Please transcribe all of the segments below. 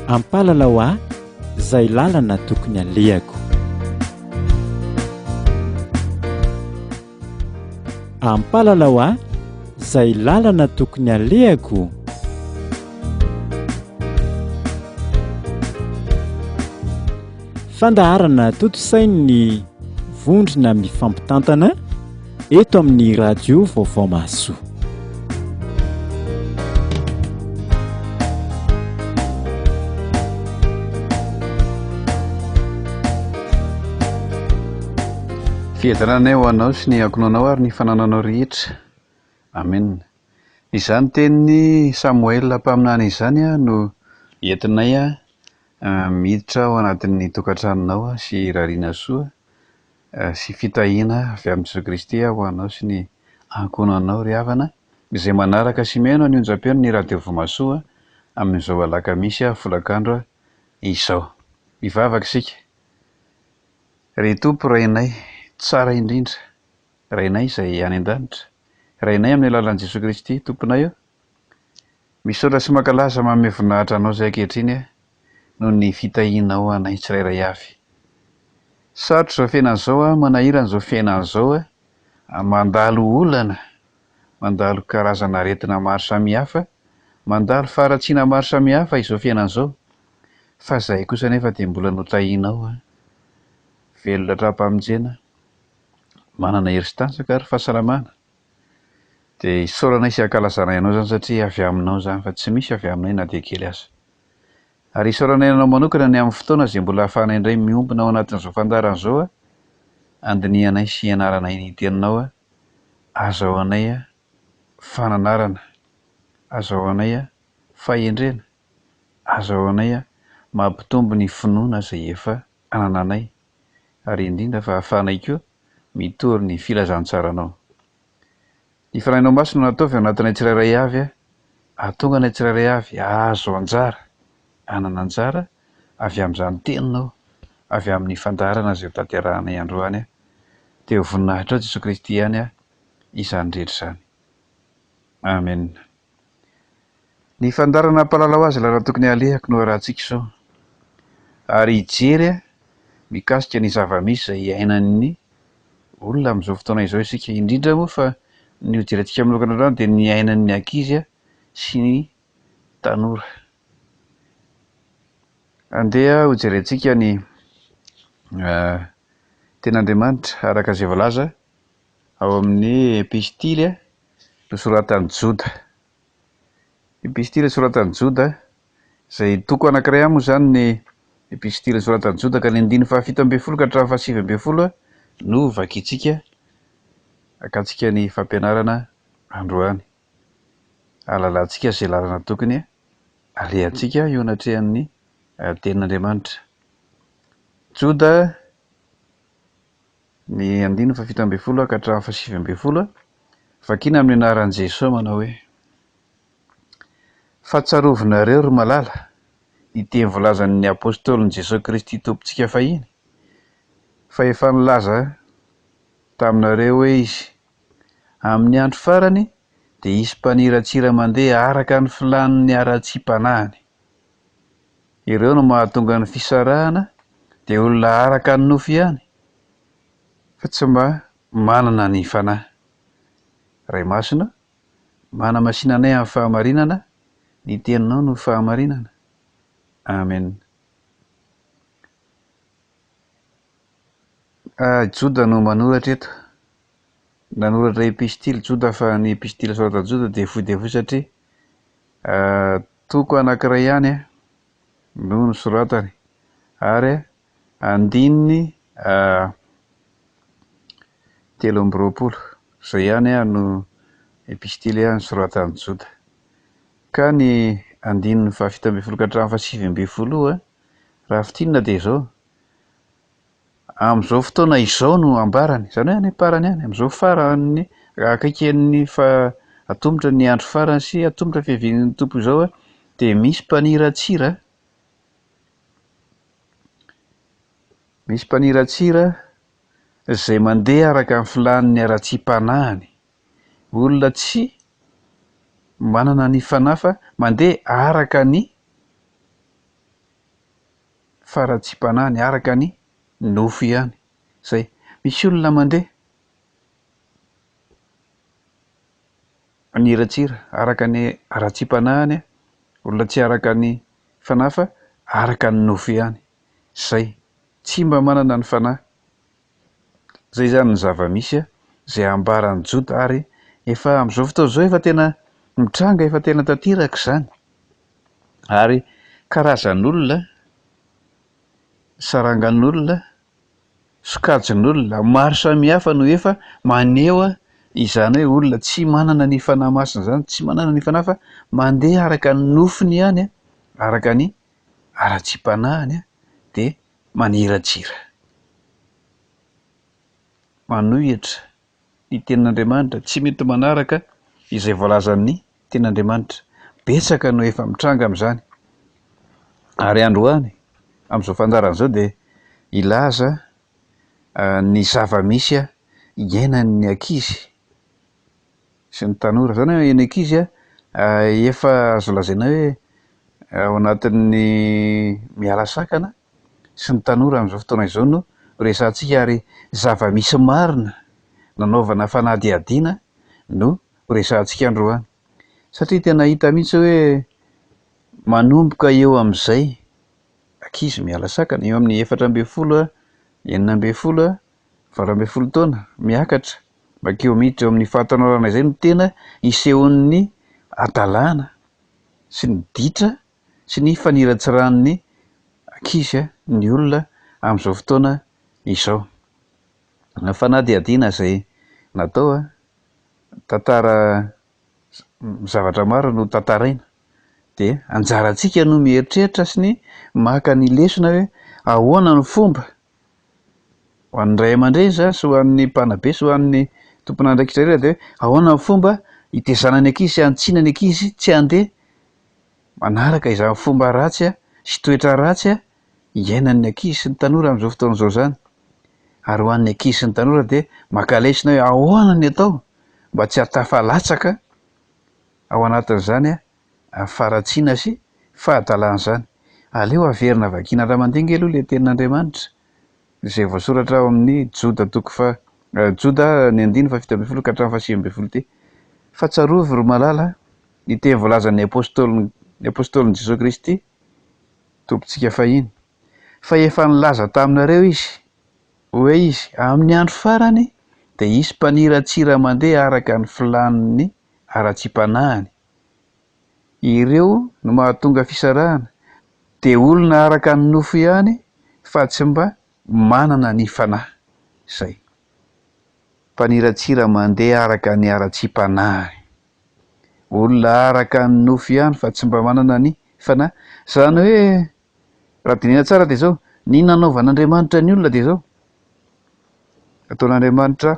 ampalalao ahy izay lalana tokony alehako. Ampalalao ahy izay lalana tokony alehako. Fandaharana toto-sainy vondrona mifampitantana eto amin'ny radio Vaovao Mahasoa. Fiadanana ho anao sy ny ankonanao ary ny fanananao rehetra. Amen. Izany tenin'ny Samuel mpaminany izany no entinay miditra ao anatin'ny tokantranonao sy rariana soa sy fitahiana avy amin'ny Jesoa Kristy ho anao sy ny ankonanao ry havana, izay manaraka sy miaino ny onjam-peno ny radio Vaovao Mahasoa amin'izao alakamisy folakandro izao. Mivavaka isika. Ry Tompo rainay tsara indrindra, rainay izay any an-danitra, rainay amin'ny alalan'i Jesoa Kristy Tomponay eo. Misaotra sy mankalaza manome voninahitra anao izay ankehitriny noho ny fitahianao anay tsirairay avy. Sarotra izao fiainan'izao, manahirana izao fiainan'izao, mandalo olana, mandalo karazana aretina maro samihafa, mandalo faharatsiana maro samihafa izao fiainan'izao. Fa izay kosa nefa dia mbola notahianao, velona hatramin'hapamonjena, manana hery sy tanjaka ary fahasalamana. Dia isaoranay sy ankalazanay anao izany satria avy aminao izany, fa tsy misy avy aminay na dia kely aza. Ary isaoranay anao manokana ny amin'ny fotoana izay mbola ahafahanay indray miombona ao anatin'izao fandaharana izao, andinianay sy ianaranay ny teninao, azahoanay fananarana, azahoanay fahendrena, azahoanay mampitombo ny finoana izay efa anananay, ary indrindra fa ahafahanay koa mitory ny filazantsaranao. Ny fanahinao masina nataovy anatinay tsirairay avy, ahatonga anay tsirairay avy azo anjara, anana anjara avy amin'izany teninao, avy amin'ny fandaharana izay tanteраhanay androany, teo voninahitra Jesoa Kristy ihany izany rehetra izany. Amen. Ny fandaharana ampalalao azy lalana tokony alehako no rahantsika izao, ary hijery mikasika ny zava-misy izay iainan'ny olona amin'izao fotoana izao isika, indrindra moa fa ny jerentsika manokana androany dia ny iainan'ny ankizy sy ny tanora. Andeha ho jerentsika ny ten'Andriamanitra araka izay voalaza ao amin'ny epistily nosoratan'i Joda. Epistily nosoratan'i Joda, izay toko anankiray moa izany ny epistily nosoratan'i Joda, ka ny andiny fahafito ambin'ny folo ka hatramin'ny fahasivy ambin'ny folo no vakiantsika akantsika ny fampianarana androany. Alalantsika izay lalana tokony alehantsika eo anatrehan'ny tenin'Andriamanitra. Joda, ny andiny fahafito ambin'ny folo ka hatramin'ny fahasivy ambin'ny folo, vakiana amin'ny anaran'i Jesosy manao hoe: Fahatsiarovinareo ry malala ny teny voalazan'ny apôstôlin'i Jesosy Kristy Tompontsika fahiny, fa efa nilaza taminareo hoe izy amin'ny andro farany dia hisy mpaniratsira mandeha araka ny filanin'ny ara-tsim-panahiny. Ireo no mahatonga ny fisarahana dia olona araka ny nofo ihany, fa tsy mba manana ny fanahy. Ray masina, manamasinanay amin'ny fahamarinana, ny teninao no fahamarinana. Amen. Joda no manoratra eto. Nanoratra epistily Joda, fa ny epistily soratan'i Joda dia fohy satria toko anankiray ihany no nosoratany, ary andininy 13. Izay ihany no epistily nosoratan'i Joda. Ka ny andininy fahafito ambin'ny folo ka hatramin'ny fahasivy ambin'ny folo, raha fitinina dia izao: amin'izao fotoana izao no ambarany, izany hoe any am-parany any, amin'izao farany akaikin'ny atombotra ny andro farany sy atombotra fiavian'ny Tompo izao, dia misy mpaniratsira, izay mandeha araka amin'ny filanin'ny ara-tsim-panahiny. Olona tsy manana ny fanahy fa mandeha araka ny faratsim-panahiny araka ny nofo ihany. Zay, misy olona mandeha niratsira araka ny aratsim-panahiny, olona tsy araka ny fanahy fa araka ny nofo ihany. Zay, tsy mba manana ny fanahy. Zay zany ny zava-misy zay ambaran'ny Jota, ary efa amin'izao fotoana izao efa tena mitranga, efa tena tanteraka izany. Ary karazan'olona, sarangan'olona, sokajin'olona maro samihafa no efa maneho izany hoe olona tsy manana ny fanahy masina zany, tsy manana ny fanahy fa mandeha araka ny nofony ihany, araka ny aratsim-panahiny dia maniratsira, manohitra ny tenin'Andriamanitra, tsy mety manaraka izay voalazan'ny tenin'Andriamanitra. Betsaka no efa mitranga amin'izany. Ary androany amin'izao fandaran'izao dia ilaza ny zava-misy iainan'ny ankizy sy ny tanora. Zany hoe ny ankizy efa azo lazaina hoe ao anatin'ny miala sakana, sy ny tanora amin'izao fotoana izao no resantsika, ary zava-misy marina nanaovana fanadihadiana no resantsika androany. Satria tena hita mihitsy hoe manomboka eo amin'izay ankizy miala sakana eo amin'ny 14, 15, 16 taona miakatra makeo miditra eo amin'ny fahatanorana izay no tena isehon'ny adalàna sy ny ditra sy ny faniratsiran'ny ankizy ny olona amin'izao fotoana izao. Fanadihadiana izay natao tantara, zavatra maro no tantaraina, dia anjarantsika no mieritreritra sy ny maka ny lesona hoe ahoana ny fomba ho an'ny ray aman-dreny sy ho an'ny mpanabe sy ho an'ny tompon'andraikitra ireo, dia ahoana ny fomba hitezana ny ankizy sy hantsiana ny ankizy tsy handeha manaraka izany fomba ratsy sy toetra ratsy iainan'ny ankizy sy ny tanora amin'izao fotoana izao zany. Ary ho an'ny ankizy sy ny tanora dia maka lesona hoe ahoana ny atao mba tsy hatafalatsaka ao anatin'izany faratsiana sy fahadalàna izany. Aleo averina vakiana Andriamandinga aloha ilay tenin'Andriamanitra izay voasoratra ao amin'ny Joda Joda ny 9:7 ka hatramin'ny 8 ty. Fahatsiarovy ro malala ny teny voalazan'ny apôstôlin'i Jesosy Kristy tompontsika fahiny, fa efa nilaza taminareo izy hoe izy amin'ny andro farany dia hisy mpaniratsira mandeha araka ny filan'ny aratsim-panahiny. Ireo no mahatonga fisarahana, dia olona araka ny nofo ihany fa tsy mba manana ny fanahy. Zay, mpaniratsira mandeha araka ny aratsim-panahiny, olona araka ny nofo ihany fa tsy mba manana ny fanahy. Zany hoe raha dinihana tsara dia zao, ny nanaovan'Andriamanitra ny olona dia zao, ataon'Andriamanitra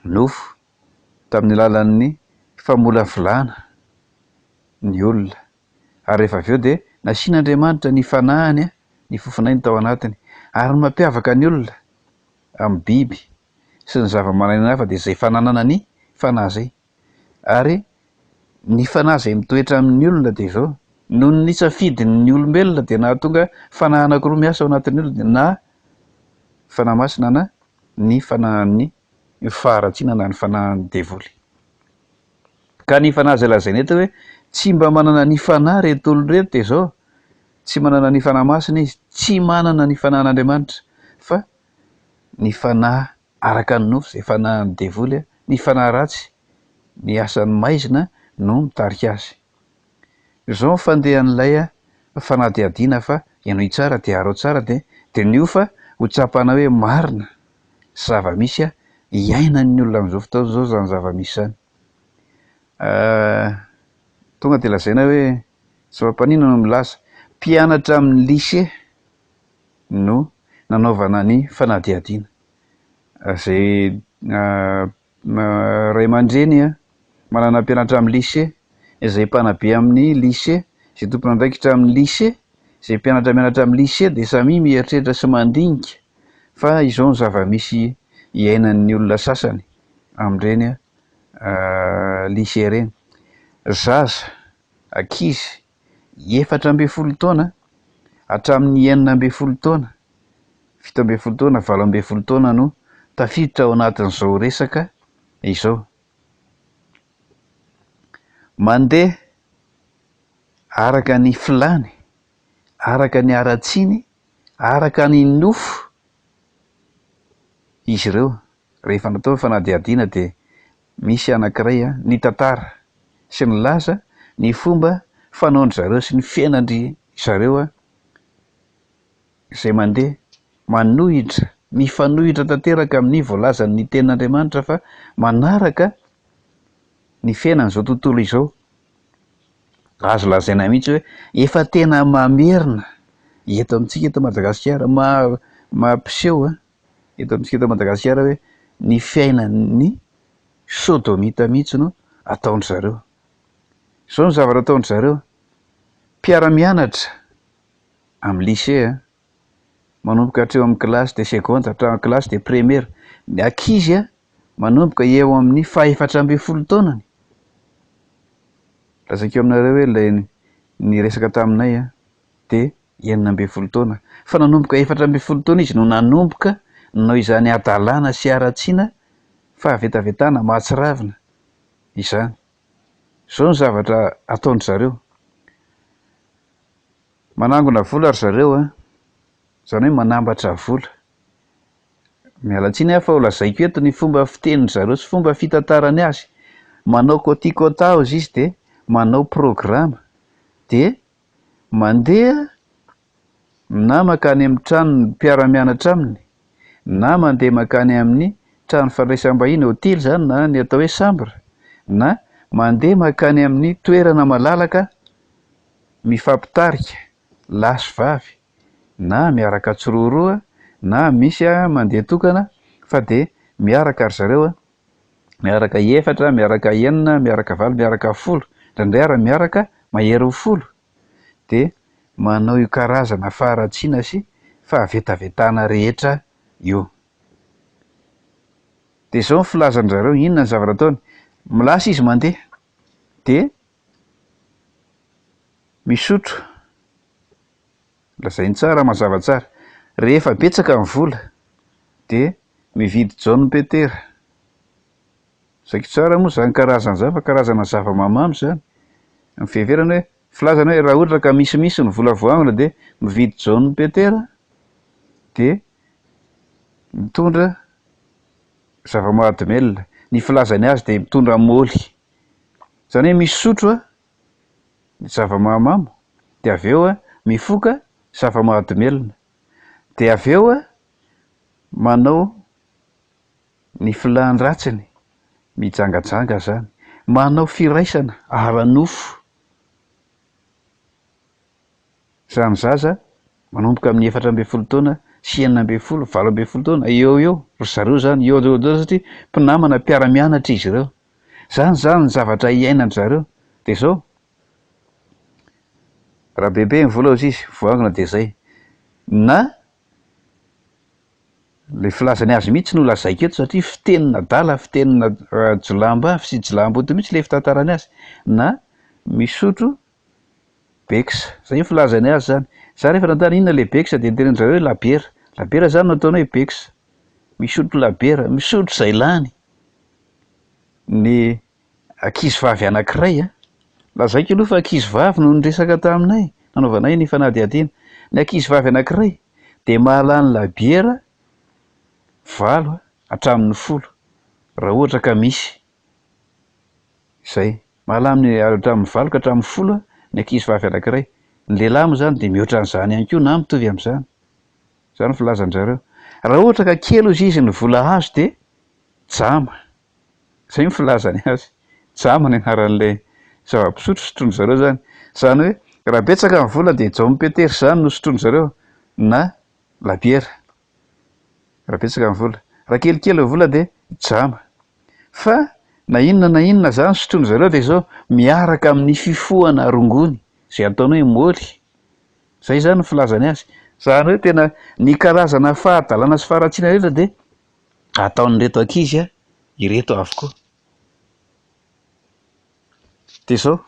nofo tamin'ny alalan'ny famolavolana ny olona, ary rehefa avy eo dia nasian'Andriamanitra ny fanahiny, ny fofinainy tao anatiny. Ary ny mampiavaka ny olona amin'ny biby sy ny zava-mananaina hafa dia izay fananana ny fanahy zay. Ary ny fanahy izay mitoetra amin'ny olona dia zao, noho ny safidin'ny olombelona dia nahatonga fanahy anankiroa miasa ao anatin'ny olona, na fanahy masina na ny fanahin'ny faharatsiana na ny fanahin'ny devoly. Ka ny fanahy izay lazaina eto hoe tsy mba manana ny fanahy reto olona reto dia zao, tsy manana ny fanahy masina izy, tsy manana ny fanahin'Andriamanitra, fa ny fanahy araka ny nofo, izay fanahin'ny devoly, ny fanahy ratsy, ny asan'ny maizina no mitarika azy. Izao ny fandehan'ilay fanadihadiana fa ianoy tsara dia arao tsara, dia ny fa ho tsapana hoe marina zava-misy iainan'ny olona amin'izao fotoana izao zany zava-misy zany. Tonga dia lazaina hoe zava-panina no milaza mpianatra amin'ny lycée no nanaovana ny fanadihadiana. Izay ray aman-dreny manana mpianatra amin'ny lycée, izay mpanabe amin'ny lycée, izay tompon'andraikitra amin'ny lycée, izay mpianatra mianatra amin'ny lycée dia samy mieritreritra sy mandinika fa izao ny zava-misy iainan'ny olona sasany amin'ireny lycée ireny. Zaza, ankizy 14 taona hatramin'ny 9 taona, 17 taona, 18 taona no tafiditra ao anatin'izao resaka izao. Mandeha araka ny filany, araka ny aratsiny, araka ny nofo izy ireo. Rehefa natao fanadihadiana dia misy anankiray ny tantara sy ny laza ny fomba fanaondry zareo sy ny fiainandry zareo izay mandeha manohitra, mifanohitra tanteraka amin'ny voalazan'ny tenin'Andriamanitra fa manaraka ny fiainan'izao tontolo izao. Azo lazaina mihitsy hoe efa tena mamerina eto amintsika eto Madagasikara, mampiseho eto amintsika eto Madagasikara hoe ny fiainan'ny sôdômita mihitsy no ataondry zareo. Izao ny zavatra ataondry zareo: mpiara-mianatra amin'ny lycée manomboka hatreo amin'ny classe de seconde hatramin'ny classe de première, ny ankizy manomboka eo amin'ny 14 taonany. Lazaiko aminareo hoe ilay ny resaka taminay de 9 taona, fa nanomboka 14 taona izy no nanomboka noho izany adalàna sy aratsiana fahavetavetana mahatsiravina izany. Izao ny zavatra ataondry zareo. Manangona vola ry zareo zany hoe manambatra vola. Mialatsiny fa ho lazaiko eto ny fomba fitenin'ny zareo sy fomba fitantarany azy. Manao kôtikôtaozy izy de manao programa, de mandeha na makany amin'ny tranony mpiara-mianatra aminy, na mandeha makany amin'ny trano fandraisam-bahiny, hôtely zany, na ny atao hoe chambre, na mandeha makany amin'ny toerana malalaka mifampitarika lahy sy vavy, na miaraka tsiroroa, na misy mandeha tokana, fa de miaraka ry zareo miaraka 4, miaraka 9, miaraka 8, miaraka 10, indraindray ary miaraka mahery 10, de manao io karazana faharatsiana sy fahavetavetana rehetra io. De izao ny filazany zareo. Inona ny zavatra ataony? Milasa izy mandeha de misotro, lazainy tsara mazava tsara. Rehefa betsaka ny vola de mividy jaune petera. Zaiko tsara moa zany karazana zany, fa karazana zava-mamamy zany. Miveverana hoe filazana hoe raha ohatra ka misy ny vola voangona de mividy jaune petera de mitondra zava-mahadomelina. Ny filazany azy de mitondra môly, zany hoe misotro ny zava-mahamamo, de avy eo mifoka zava-mahadomelina, de avy eo manao ny filany ratsiny, mijangajanga zany, manao firaisana ara-nofo. Zany zaza manomboka amin'ny 14 taona sy 19, 20 taona eo ry zareo zany, eo satria mpinamana mpiara-mianatra izy ireo. Zany ny zavatra iainandry zareo. De zao raha bebe ny vola hozy izy voangona de zay. Na le filazany azy mihitsy no lazaiko eto satria fitenina dala, fitenina jolamba sy jilamboto mihitsy le fitantarany azy. Na misotro beksa, zay ny filazany azy zany. Za rehefa nantany inona le beksa de tenenindry zareo hoe labiera. Labiera zany no ataony hoe beksa. Misotro labiera, misotro zay lany. Ny ankizy vavy anankiray lazaiko aloha fa ankizy vavy no niresaka taminay, nanaovanay ny fanadihadiana. Ny ankizy vavy anankiray de mahalany labiera 9 hatramin'ny 10 raha ohatra ka misy. Zay, mahalany hatramin'ny 9 ka hatramin'ny 10 ny ankizy vavy anankiray. Ny lehilahy moa zany de mihoatra an'izany ihany koa, na mitovy amin'izany. Zany filazanjareo. Raha ohatra ka kely hozy izy ny vola azo de jama. Zay ny filazany azy. Jama ny anaran'ilay zava-pisotro sotroiny zareo zany. Zany hoe raha betsaka ny vola de jaune petera zany no sotroiny zareo, na labiera. Raha betsaka ny vola. Raha kelikely ny vola de jama. Fa na inona zany sotroiny zareo de zao miaraka amin'ny fifohana rongony, zay ataony hoe môly. Zay zany ny filazany azy. Zany hoe tena ny karazana fahadalana sy faharatsiana rehetra de ataon'ireto ankizy ireto avokoa. De zao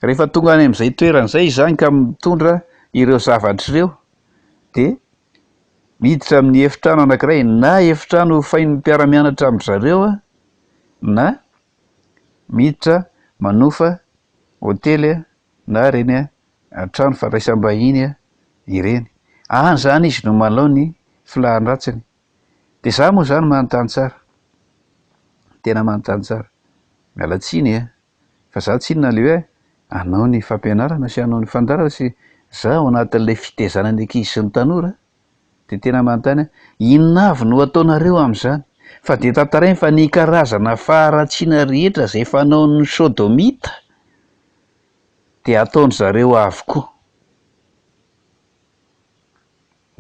rehefa tonga any amin'izay toerana izay zany ka mitondra ireo zavatra ireo de miditra amin'ny efitrano anankiray na efitrano fain'ny mpiara-mianatra amin'ny zareo na miditra manofa hôtely na reny trano fandraisam-bahiny ireny. Zany izy no manao ny filahan-dratsiny. De za moa zany manontany tsara, tena manontany tsara, miala tsiny fa za tsy inona le hoe hanao ny fampianarana sy hanao ny fandarana sy za ao anatin'ilay fitaizanan'ny ankizy sy ny tanora. De tena manontany inona avy no ataonareo amin'izany? Fa de tantarainy fa ny karazana faharatsiana rehetra zay fanaon'ny sodomita de ataony zareo avokoa.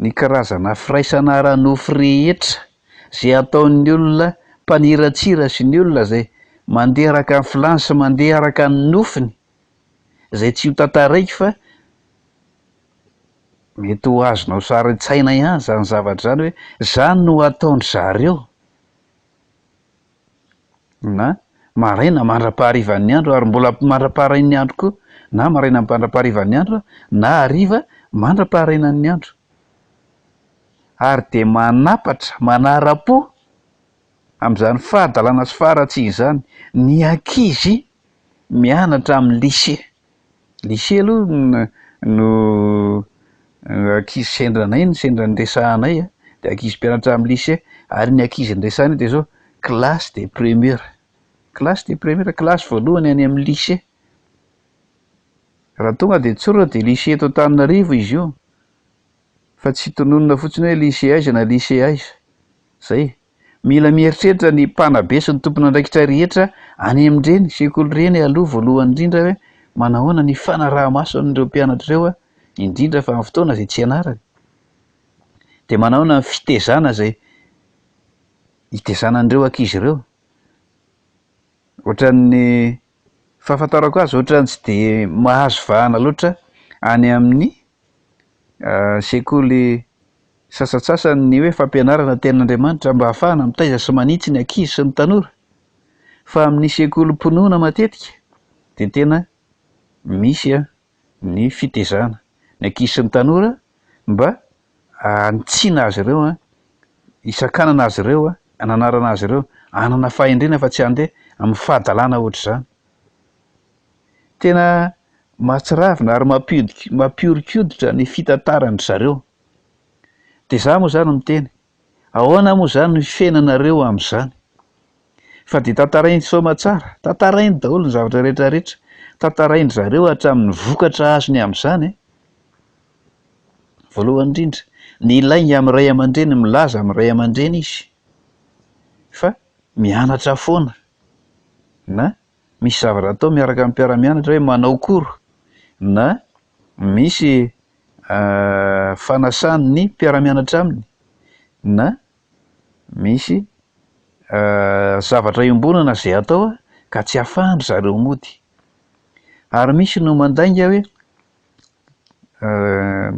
Ny karazana firaisana ara-nofo rehetra zay ataon'ny olona mpaniratsira sy ny olona zay mandeha araka ny filany sy mandeha araka ny nofiny, zay tsy ho tantaraiky fa mety ho azonao sary an-tsaina ihany zany zavatra zany hoe zany no ataony zareo. Na maraina mandra-paharivan'ny andro ary mbola mandra-paharain'ny andro koa, na maraina mandra-paharivan'ny andro na hariva mandra-paharainan'ny andro, ary de manapatra manara-po amin'izany fahadalana sy faharatsiana izany ny ankizy mianatra amin'ny lycée aloha no ankizy sendranay ny sendran'ny resahanay de ankizy mpianatra amin'ny lycée, ary ny ankizy nresahanay de zao classe de première, classe voalohany any amin'ny lycée. Raha tonga de tsorina de lycée eto Antananarivo izy io, fa tsy tononona fotsiny hoe lycée aiza na lycée aiza. Zay mila mieritreritra ny mpanabe sy ny tompon'andraikitra rehetra any amin'ireny sekoly ireny aloha voalohany indrindra hoe manahoana ny fanaraha-maso an'ireo mpianatra ireo indrindra fa amin'ny fotoana zay tsy ianarany, de manahoana ny fitaizana zay hitaizanan'ireo ankizy ireo. Ohatran'ny fahafantarako azy ohatran'ny tsy de mahazo vahana loatra any amin'ny sekoly sasatsasany ny hoe fampianarana tenin'Andriamanitra mba hahafahana mitaiza sy manitsy ny ankizy sy ny tanora, fa amin'ny sekolim-pinoana matetika de tena misy ny fitaizana ny ankizy sy ny tanora mba hanitsiana azy ireo hisakanana azy ireo hananarana azy ireo hanana fahendrena fa tsy handeha amin'ny fahadalana ohatr'izany. Tena mahatsiravina ary mampiorikoditra ny fitantarany zareo. De za moa zany miteny, ahoana moa zany ny fiainanareo amin'izany? Fa de tantarainy saoma tsara, tantarainy daholo ny zavatra rehetrarehetra, tantarainy zareo hatramin'ny vokatra azony amin'izany. Voalohany indrindra ny lainga amin'ny ray aman-dreny milaza amin'ny ray aman-dreny izy fa mianatra foana, na misy zavatra atao miaraka amin'ny mpiara-mianatra hoe manao koro, na misy fanasany ny mpiara-mianatra aminy, na misy zavatra iombonana zay atao ka tsy ahafahandry zareo mody. Ary misy no mandainga hoe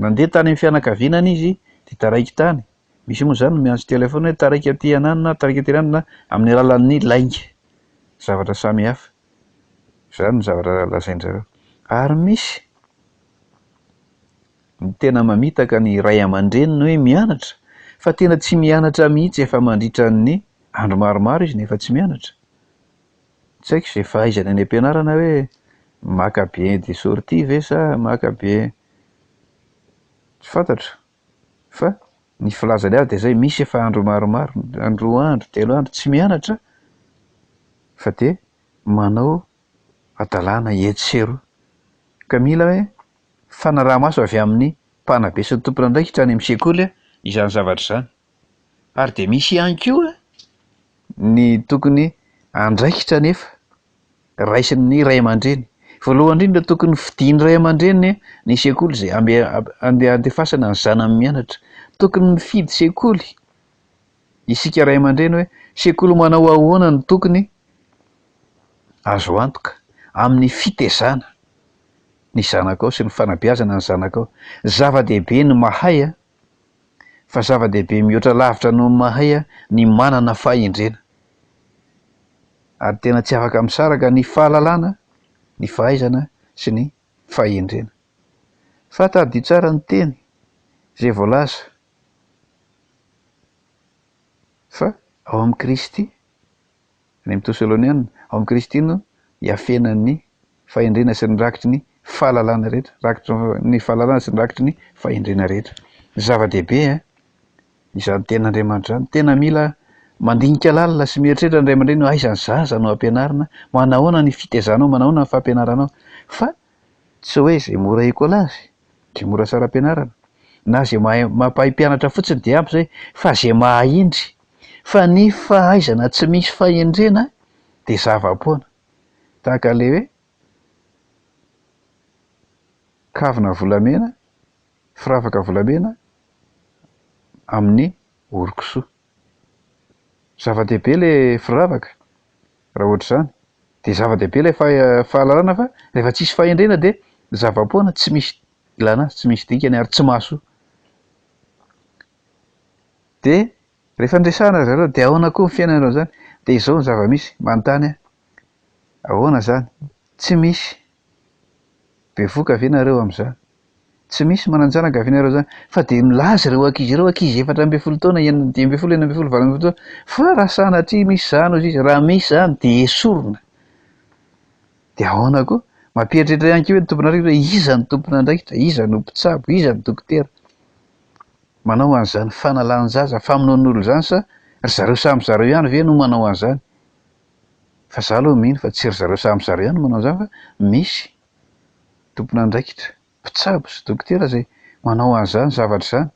mandeha tany amin'ny fianakavianana izy de taraiky tany, misy moa zany miantso telefona hoe taraiky aty anany na taraiky aty anany, na amin'ny alalan'ny lainga, zavatra samy hafa, zany ny zavatra lazain-jareo. Ary misy ny tena mamitaka ny ray aman-dreny hoe mianatra fa tena tsy mianatra mihitsy efa mandritra ny andro maromaro izy nefa tsy mianatra. Tsy haiko zay fahaizany any am-pianarana hoe maka bien de sortie ve sa maka bien, tsy fantatro, fa ny filazany azy de zay misy efa andro maromaro, roa andro, telo andro tsy mianatra fa de manao adalana eto sy eroa, ka mila hoe fanaraha-maso avy amin'ny mpanabe sy ny tompon'andraikitra any amin'ny sekoly izany zavatra izany. Ary de misy ihany koa ny tokony andraikitra nefa raisin'ny ray aman-dreny. Voalohany indrindra tokony fidian'ny ray aman-dreny ny sekoly zay andeha andefasana ny zanany mianatra, tokony mifidy sekoly isika ray aman-dreny hoe sekoly manao ahoana ny tokony azo antoka amin'ny fitaizana ny zanakao sy ny fanabeazana ny zanakao. Zava-dehibe ny mahay fa zava-dehibe mihoatra lavitra no mahay ny manana fahendrena, ary tena tsy afaka misaraka ny fahalalana, ny fahaizana sy ny fahendrena. fa tady tsara ny teny zay voalaza fa ao amin'ny Kristy ny amin'ny Tesaloniana ao amin'ny Kristy no hiafenan'ny fahendrena sy ny rakitry ny fahalalana rehetra, rakitry ny fahalalana sy ny rakitry ny fahendrena rehetra. Zava-dehibe izany ten'Andriamanitra izany, tena mila mandinika lalina sy mieritreritra ny ray aman-dreny aizany zaza no ampianarina, manahoana ny fitaizanao, manahoana ny fampianaranao, fa tsy hoe izay mora ekolazy dia mora sara ampianarana, na izay mampahay mpianatra fotsiny dia ampy izay, fa izay mahahindry, fa ny fahaizana tsy misy fahendrena dia zava-poana. Tahaka le hoe kavina volamena, firavaka volamena amin'ny orokisoa. Zava-dehibe le firavaka raha ohatra izany, dia zava-dehibe le fahalalana, fa rehefa tsisy fahendrena dia zava-poana, tsy misy ilana azy, tsy misy dikany ary tsy mahasoa. Dia rehefa ndresana zareo dia ahoana koa ny fiainanao zany? Dia izao ny zava-misy manontany ahoana zany? Tsy misy bevoka ve nareo amin'izany? Tsy misy mananjanaka ve nareo zany? Fa dia milaza ireo ankizy 4 taona, 5 12, 6 taona, fa raha sanatria misy zany hozy izy, raha misy zany dia esorina. Dia ahoana koa? Mampieritreritra ihany koa hoe ny tompon'andraikitra hoe iza ny tompon'andraikitra, iza no mpitsabo, iza ny dokotera. Manao an'izany fanalan'ny-jaza, famonoan'olo zany, sa ry zareo samy zareo ihany ve no manao an'izany? Fa za aloha mino fa tsy ry zareo samy zareo ihany manao an'izany, fa misy tompon'andraikitra, mpitsabo sy dokotera izay manao an'izany zavatra izany.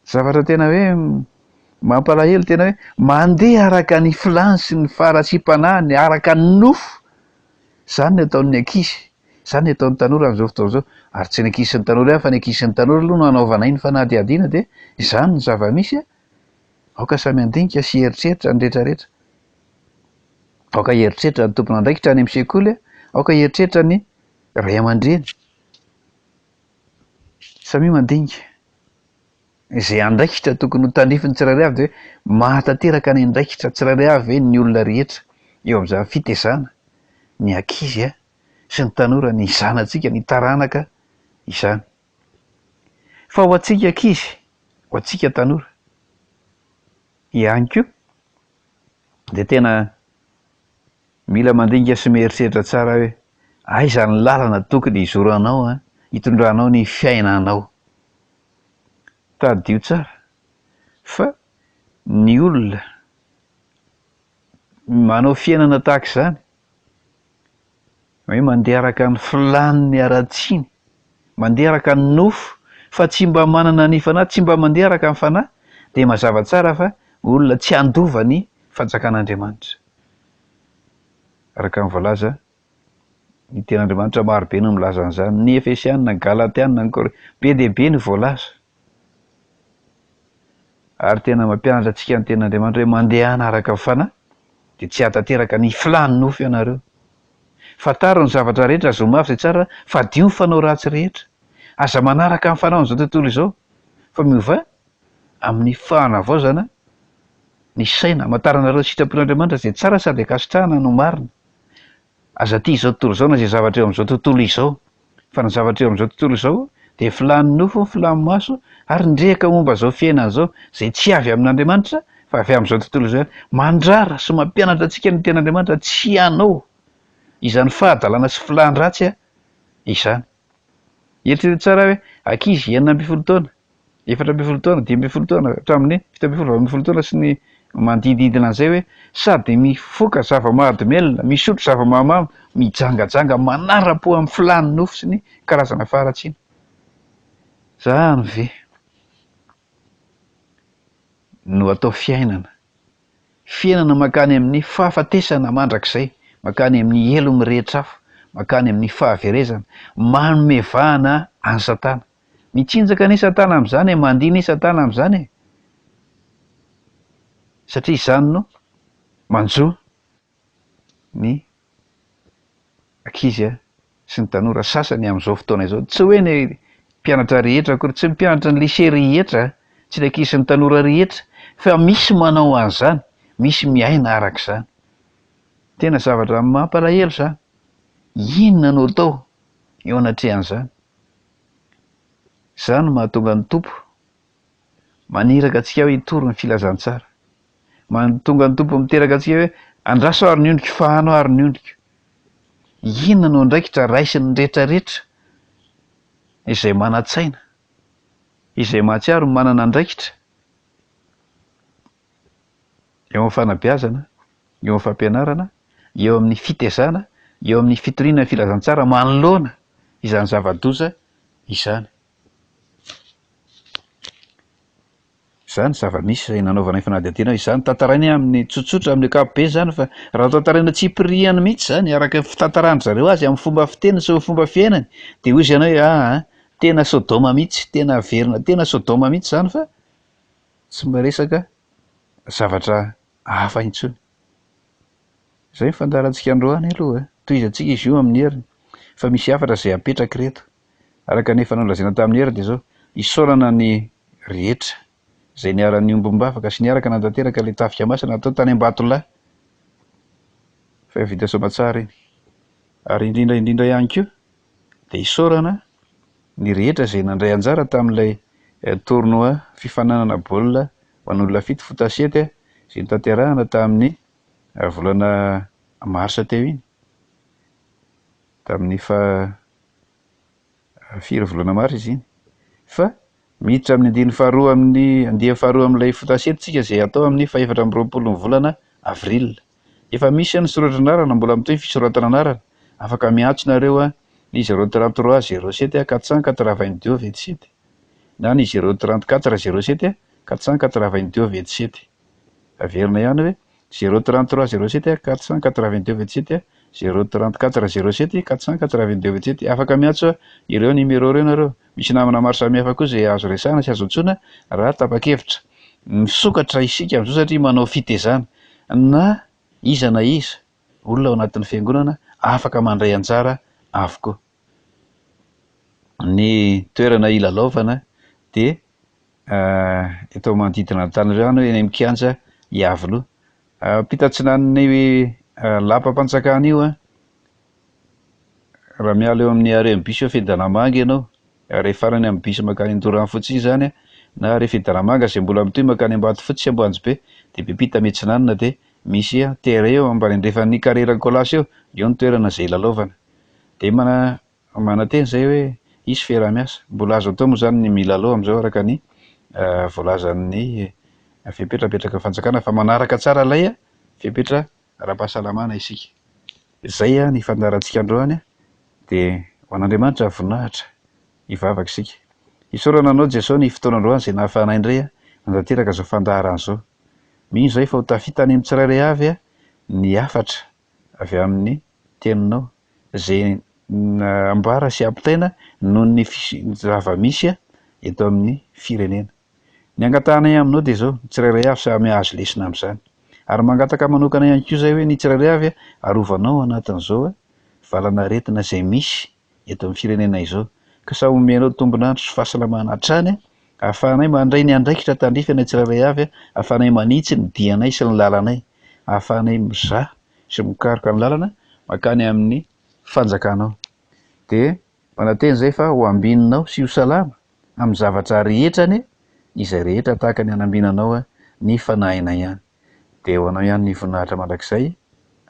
Zavatra tena hoe mampalahelo, tena hoe mandeha araka ny filany sy ny faharatsiam-panahy, araka ny nofo. Izany ny ataon'ny ankizy, izany ny ataon'ny tanora amin'izao fotoana izao, ary tsy ny ankizy sy ny tanora ihany fa ny ankizy sy ny tanora aloha no hanaovanay ny fanadihadiana, dia izany ny zava-misy. Aoka samy andinika sy heritreritra ny rehetrarehetra. Aoka heritreritra ny tompon'andraikitra any amin'ny sekoly, aoka heritreritra ny ray aman-dreny. Samy mandinika izay andraikitra tokony ho tandrifiny tsirairay avy, dia mahatanteraka ny andraikitra tsirairay avy ny olona rehetra eo amin'izany fitaizana, ny ankizy sy ny tanora, ny zanantsika, ny taranaka izany. Fa ho antsika ankizy, ho antsika tanora ihany koa dia tena mila mandinika sy mieritreritra tsara hoe aiza ny lalana tokony hizoranao, hitondranao ny fiainanao. Tadio tsara fa ny olona manao fiainana tahaka izany, hoe mandeha araka ny filaniny ara-tsiny, mandeha araka ny nofo, fa tsy mba manana ny fanahy, tsy mba mandeha araka ny fanahy, dia mazava tsara fa olona tsy andova ny fanjakan'Andriamanitra. Araka ny voalaza ny ten'Andriamanitra, marobe no milaza an'izany, ny Efesiana, ny Galatiana, ny be dia be ny voalaza. Ary tena mampianatra antsika ny ten'Andriamanitra hoe mandehana araka ny fanahy, dia tsy hatanteraka ny filany nofo ianareo. Fantaro ny zavatra rehetra, azo mafy izay tsara, fa dio ny fanao ratsy rehetra. Aza manaraka ny fanao an'izao tontolo izao, fa miova amin'ny fahanavaozana ny saina, amantaranareo sitrapon'Andriamanitra izay tsara sady ankasitrahana no marina. Aza tia izao tontolo izao na izay zavatra eo amin'izao tontolo izao, fa ny zavatra eo amin'izao tontolo izao dia filany nofo, filany maso, ary ndreka momba izao fiainana izao izay tsy avy amin'Andriamanitra fa avy amin'izao tontolo izao, mandrara sy mampianatra antsika ny ten'Andriamanitra tsy hanao izany fahadalana sy filany ratsy izany. Eritrereto tsara hoe ankizy 9 taona, 4 taona, 10 taona, hatramin'ny 7 taona sy ny manodididina an'izay, hoe sady mifoka zava-mahadomelina, misotro zava-mahamamo, mijangajanga manara-po amin'ny filany nofo sy ny karazana faharatsiana. Zany ve no atao fiainana, fiainana mankany amin'ny fahafatesana mandrakizay, mankany amin'ny elo mirehitra afo, mankany amin'ny fahaverezana, manomevahana any Satana. Mitsinjaka ny Satana amin'izany, mandihy ny Satana amin'izany, satria izany no manjo ny ankizy sy ny tanora sasany amin'izao fotoana izao. Tsy hoe ny mpianatra rehetra akory, tsy mpianatra ny lycée rehetra, tsy ny ankizy sy ny tanora rehetra, fa misy manao an'izany, misy miaina arak'izany. Tena zavatra mampalahelo izany. Inona no atao eo anatrehan'izany? Izany mahatonga ny tompo maniraka antsika hoe hitory ny filazantsara. Mahatonga ny tompo miteraka antsika hoe andraso ary ny ondriko, fahano ary ny ondriko. Inona no andraikitra raisiny rehetrarehetra izay manan-tsaina, izay mahatsiaro ny manana andraikitra eo amin'ny fanabeazana, eo amin'ny fampianarana, eo amin'ny fitezana, eo amin'ny fitoriana ny filazantsara manoloana izany zava-doza izany. Izany zava-misy izay nanaovana ny fanadihadiana, izany tantarainy amin'ny tsotsotra amin'ny ankapobeny izany, fa raha tantaraina tsipiriany mihitsy izany araka ny fitantarany zareo azy amin'ny fomba fiteniny sy fomba fiainany, dia hoy izy ianao hoe tena Sodoma mihitsy, tena averina, tena Sodoma mihitsy izany, fa tsy miresaka zavatra hafa intsony. Izay fandaharantsika androany aloha, tohizantsika izy io amin'ny heriny, fa misy hafatra izay apetraka reto. Araka ny efa nolazaina tamin'ny heriny dia izao, isaorana ny rehetra izay niaran'ny ombom-bavaka sy niaraka nantanteraka ilay tafika masina natao tany Ambatolahy, fa vita soamantsara iny. Ary indrindra ihany koa dia isaorana ny rehetra izay nandray anjara tamin'ilay tournoi fifananana baolina ho an'olona fito foot 7 izay notanterahana tamin'ny volana marsa teo iny, tamin'ny firy volana marsa izy iny, fa miditra amin'ny andininy faharoa amin'ilay foot 7 tsika izay atao amin'ny 4 volana avril. Efa misy ny soratr'anarana, mbola mitohy fisoratana anarana, afaka miantso nareo ny 033 07 482 27 na ny 034 07 482 27. Averina ihany hoe 033 07 482 27, 034 07 482 27. Afaka miantso ireo numéro ireo nareo. Misy namana maro samihafa koa izay azo resahana sy azo antsoina raha tapa-kevitra. Misokatra isika amin'izao satria manao fitezana na iza na iza olona ao anatin'ny fiangonana afaka mandray anjara avokoa. Ny toerana ilalaovana dia eto manodidina ny tany ireo any eny amin'ny kianja Iavoloha. Ampitantsinan'ny lapam-panjakana io raha miala eo amin'ny areo amin'ny bus eo Fidanamanga ianao, rehefa farany amin'ny bus makany Andorana fotsiny izany na rehefa Fidanamanga izay mbola mitohy makany Ambatofotsy sy Amboanjobe dia Bepita Metsinanana dia misy terrain eo ambany andrefan'ny Carrera Colas eo ny toerana izay ilalaovana. Dia mananteny izay hoe isy fiara-miasa mbola azo atao moa izany ny milalao amin'izao araka ny voalazan'ny fipetrapetraka fanjakana, fa manaraka tsara ilay fipetra ara-pahasalamana isika. Izay ny fandaharantsika androany dia ho an'Andriamanitra voninahitra hivavaka isika. Isaorana anao Jesao ny fotoana androany izay nahafahanay indray nantanteraka izao fandaharana izao. Mino izay fa ho tafita any amin'ny tsirairay avy ny hafatra avy amin'ny teninao izay ambara sy ampitaina noho ny zava-misy eto amin'ny firenena. Ny angatanay aminao dia izao, ny tsirairay avy samy azo lesona amin'izany. Ary mangataka manokana ihany koa izay hoe ny tsirairay avy arovanao anatin'izao valana aretina izay misy eto amin'ny firenena izao, ka sa omenao tombonandro sy fahasalamana hatrany ahafahanay mandray ny andraikitra tandrify ny tsirairay avy, ahafahanay manitsy ny dianay sy ny lalanay, ahafahanay mizaha sy mikaroka ny lalana makany amin'ny fanjakanao. Dia mananteny izay fa ho ambininao sy ho salama amin'ny zavatra rehetrany izay rehetra tahaka ny hanambinanao ny fanahina ihany. Dia ho anao ihany ny voninahitra mandrakizay.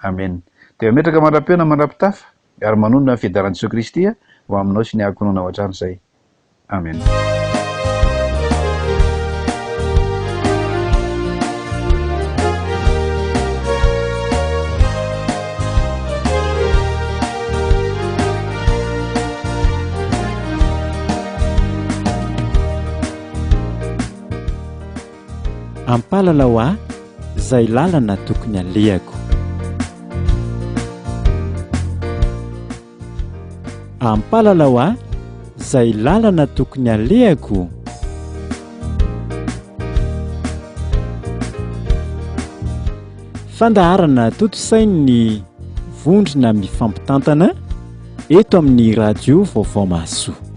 Amen. Dia metraka mandram-peona mandram-pitafa ary manonona ny fiadaran'i Jesoa Kristy ho aminao sy ny ankonanao hatramin'izay. Amen. Ampalalao aho izay lalana tokony alehako. Ampalalao aho izay lalana tokony alehako. Fandaharana toto-sainy vondrona mifampitantana eto amin'ny radio Vaovao Mahasoa.